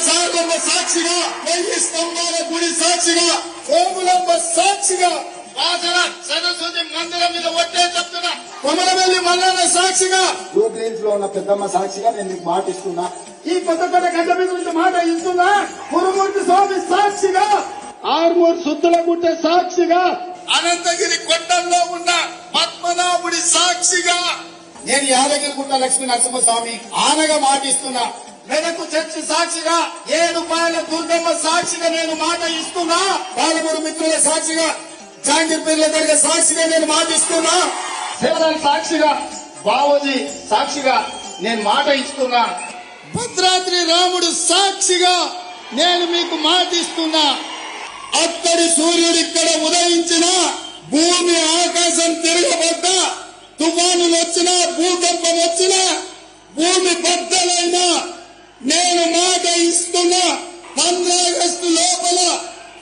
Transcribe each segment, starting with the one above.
సాగమ్మ సాక్షిగా, 1000 స్తంభాల గుడి సాక్షిగా, కోములమ్మ సాక్షిగా, వాసన సరస్వతి మందిరం మీద ఒట్టే చెప్తున్నా, కొమరవెల్లి మల్లన్న సాక్షిగా, జూబ్లీహిల్స్ లో ఉన్న పెద్దమ్మ సాక్షిగా నేను మీకు మాట ఇస్తున్నా. ఈ కొత్తపేట గడ్డ మీద నుంచి మాట ఇస్తున్నా, కురుమూర్తి స్వామి సాక్షిగా, ఆర్మూర్ సుత్తులగుట్ట సాక్షిగా, అనంతగిరి కొండల్లో ఉన్న పద్మనాభుడి సాక్షిగా, నేను యాదగిరిగుట్ట లక్ష్మీ నరసింహస్వామి ఆనగా మాట ఇస్తున్నా. మెదకు చర్చి సాక్షిగా, 7 పాయల దుర్గమ్మ సాక్షిగా నేను మాట ఇస్తున్నా, పాలమూరు మిత్రుల సాక్షిగా, జాంగీర్పేర్ల దగ్గర సాక్షిగా నేను మాట ఇస్తున్నా. శివరాం సాక్షిగా, బావోజీ సాక్షిగా నేను మాట ఇస్తున్నా, భద్రాద్రి రాముడు సాక్షిగా నేను మీకు మాట ఇస్తున్నా. అక్కడి సూర్యుడిక్కడ ఉదయించిన, భూమి ఆకాశం తిరగబడ్డా, తుఫానులు వచ్చినా, భూకంపం వచ్చినా, భూమి బద్దలైనా నేను మాట ఇస్తున్నా. 15 ఆగస్టు లోపల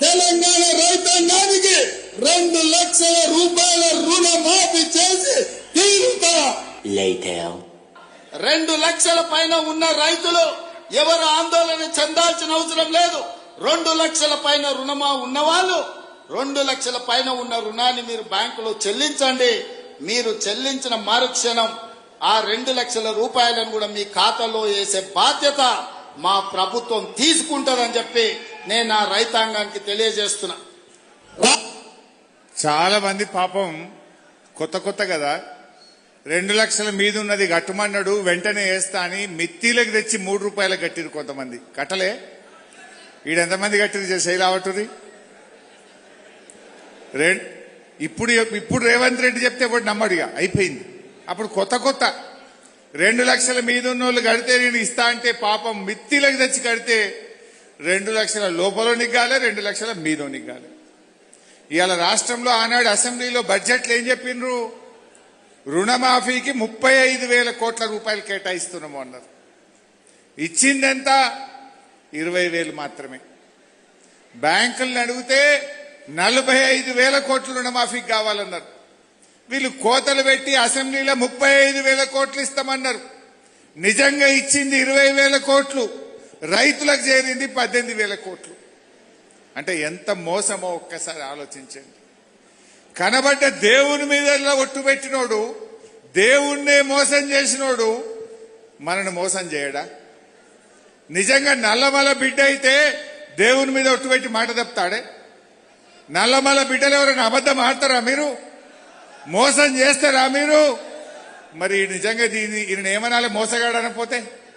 తెలంగాణ రైతాంగానికి 2 లక్షల రూపాయల రుణమాఫీ చేసి తీరుతా. 2 లక్షల పైన ఉన్న రైతులు ఎవరు ఆందోళన చెందాల్సిన అవసరం లేదు. 2 లక్షల పైన రుణమా ఉన్నవాళ్ళు 2 లక్షల పైన ఉన్న రుణాన్ని మీరు బ్యాంకులో చెల్లించండి. మీరు చెల్లించిన మరుక్షణం ఆ 2 లక్షల రూపాయలను కూడా మీ ఖాతాలో వేసే బాధ్యత మా ప్రభుత్వం తీసుకుంటదని చెప్పి నేను ఆ రైతాంగానికి తెలియజేస్తున్నా. చాలా మంది పాపం కొత్త కదా 2 లక్షల మీద ఉన్నది కట్టమన్నాడు వెంటనే వేస్తా అని మిత్తిలకు తెచ్చి 3 రూపాయలకు కట్టిరు. కొంతమంది కట్టలే. ఈడెంతమంది కట్టిరు శైలావటురి. ఇప్పుడు రేవంత్ రెడ్డి చెప్తే ఒకటి నమ్మడిగా అయిపోయింది. అప్పుడు కొత్త 2 లక్షల మీద ఉన్న వాళ్ళు కడితే నేను ఇస్తా అంటే పాపం మిత్తిలకు తెచ్చి కడితే 2 లక్షల లోపల నిగ్గాలి, 2 లక్షల మీద నిగ్గాలి. ఇవాళ రాష్ట్రంలో ఆనాడు అసెంబ్లీలో బడ్జెట్లు ఏం చెప్పిండ్రు? రుణమాఫీకి 35,000 కోట్ల రూపాయలు కేటాయిస్తున్నాము అన్నారు. ఇచ్చిందెంత? 20,000 మాత్రమే. బ్యాంకులను అడిగితే 45,000 కోట్ల రుణమాఫీకి కావాలన్నారు. వీళ్ళు కోతలు పెట్టి అసెంబ్లీలో 35,000 కోట్లు ఇస్తామన్నారు. నిజంగా ఇచ్చింది 20,000 కోట్లు, రైతులకు చేరింది 18,000 కోట్లు. అంటే ఎంత మోసమో ఒక్కసారి ఆలోచించండి. కనబడ్డ దేవుని మీద ఒట్టు పెట్టినోడు, దేవుణ్ణే మోసం చేసినోడు మనను మోసం చేయడా? నిజంగా నల్లమల బిడ్డ అయితే దేవుని మీద ఒట్టు పెట్టి మాట తప్పుతాడే? నల్లమల బిడ్డలు ఎవరైనా అబద్ధం ఆడతారా మీరు? మోసం చేస్తారా మీరు? మరి నిజంగా ఈయన ఏమనాలి? మోసగాడనపోతే